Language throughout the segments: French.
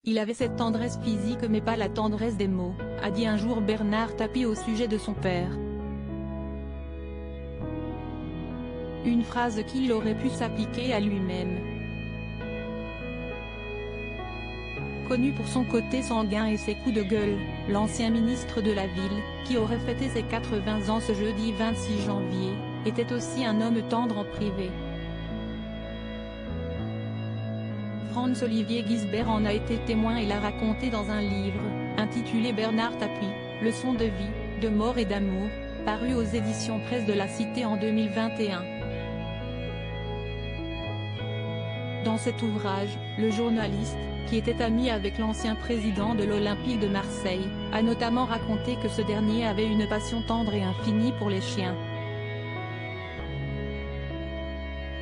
Il avait cette tendresse physique mais pas la tendresse des mots, a dit un jour Bernard Tapie au sujet de son père. Une phrase qu'il aurait pu s'appliquer à lui-même. Connu pour son côté sanguin et ses coups de gueule, l'ancien ministre de la Ville, qui aurait fêté ses 80 ans ce jeudi 26 janvier, était aussi un homme tendre en privé. Franz-Olivier Gisbert en a été témoin et l'a raconté dans un livre, intitulé Bernard Tapie, leçons de vie, de mort et d'amour, paru aux éditions Presse de la Cité en 2021. Dans cet ouvrage, le journaliste, qui était ami avec l'ancien président de l'Olympique de Marseille, a notamment raconté que ce dernier avait une passion tendre et infinie pour les chiens.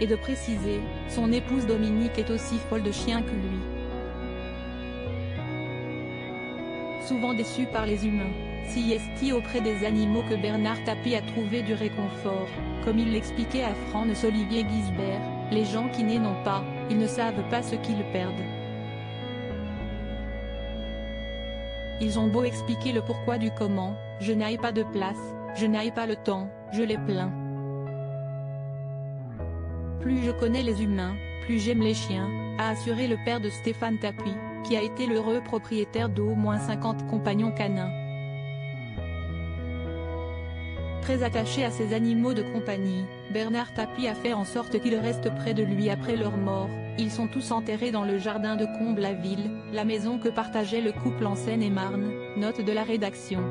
Et de préciser, son épouse Dominique est aussi folle de chiens que lui. Souvent déçu par les humains, si est auprès des animaux que Bernard Tapie a trouvé du réconfort, comme il l'expliquait à Franz-Olivier Gisbert, les gens qui n'en pas, ils ne savent pas ce qu'ils perdent. Ils ont beau expliquer le pourquoi du comment, je n'ai pas de place, je n'ai pas le temps, je les plains. Plus je connais les humains, plus j'aime les chiens, a assuré le père de Stéphane Tapie, qui a été l'heureux propriétaire d'au moins 50 compagnons canins. Très attaché à ses animaux de compagnie, Bernard Tapie a fait en sorte qu'ils restent près de lui après leur mort. Ils sont tous enterrés dans le jardin de Comble-la-Ville, la maison que partageait le couple en Seine-et-Marne, note de la rédaction.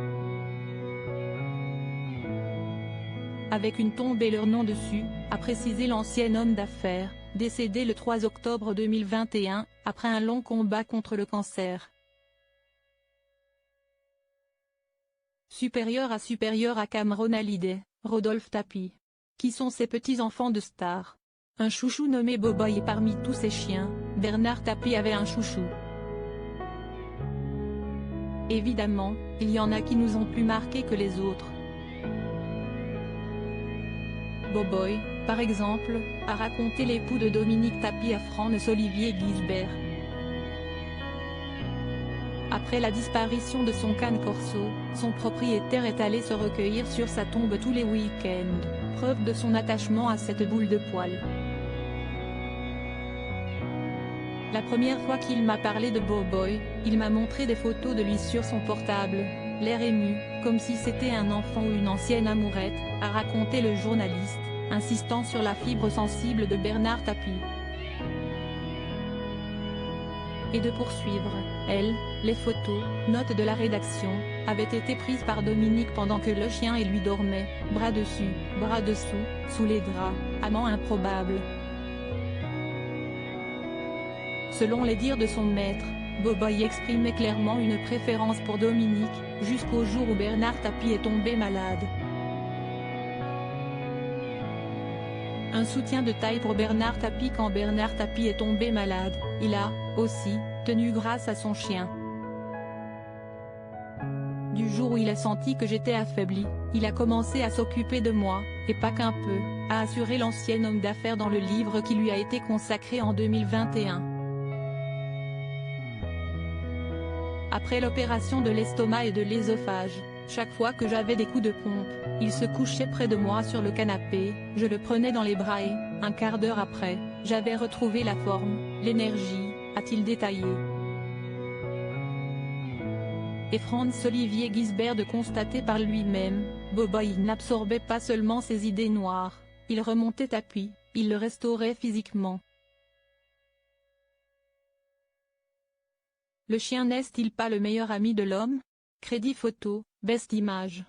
Avec une tombe et leur nom dessus, a précisé l'ancien homme d'affaires, décédé le 3 octobre 2021, après un long combat contre le cancer. Supérieur à Cameron Hallyday, Rodolphe Tapie. Qui sont ces petits-enfants de stars? Un chouchou nommé Boboy et parmi tous ces chiens, Bernard Tapie avait un chouchou. Évidemment, il y en a qui nous ont plus marqué que les autres. Boboy, par exemple, a raconté l'époux de Dominique Tapie à Franz-Olivier Gisbert. Après la disparition de son cane corso, son propriétaire est allé se recueillir sur sa tombe tous les week-ends, preuve de son attachement à cette boule de poil. La première fois qu'il m'a parlé de Boboy, il m'a montré des photos de lui sur son portable, l'air ému, comme si c'était un enfant ou une ancienne amourette, a raconté le journaliste, insistant sur la fibre sensible de Bernard Tapie. Et de poursuivre, les photos, note de la rédaction, avaient été prises par Dominique pendant que le chien et lui dormaient, bras dessus, bras dessous, sous les draps, amant improbable. Selon les dires de son maître, Boboy exprimait clairement une préférence pour Dominique, jusqu'au jour où Bernard Tapie est tombé malade. Un soutien de taille pour Bernard Tapie. Quand Bernard Tapie est tombé malade, il a, aussi, tenu grâce à son chien. Du jour où il a senti que j'étais affaibli, il a commencé à s'occuper de moi, et pas qu'un peu, a assuré l'ancien homme d'affaires dans le livre qui lui a été consacré en 2021. Après l'opération de l'estomac et de l'œsophage, chaque fois que j'avais des coups de pompe, il se couchait près de moi sur le canapé, je le prenais dans les bras et, un quart d'heure après, j'avais retrouvé la forme, l'énergie, a-t-il détaillé. Et Franz-Olivier Gisbert de constater par lui-même, Boboy n'absorbait pas seulement ses idées noires, il remontait Tapie, il le restaurait physiquement. Le chien n'est-il pas le meilleur ami de l'homme? Crédit photo, Best Image.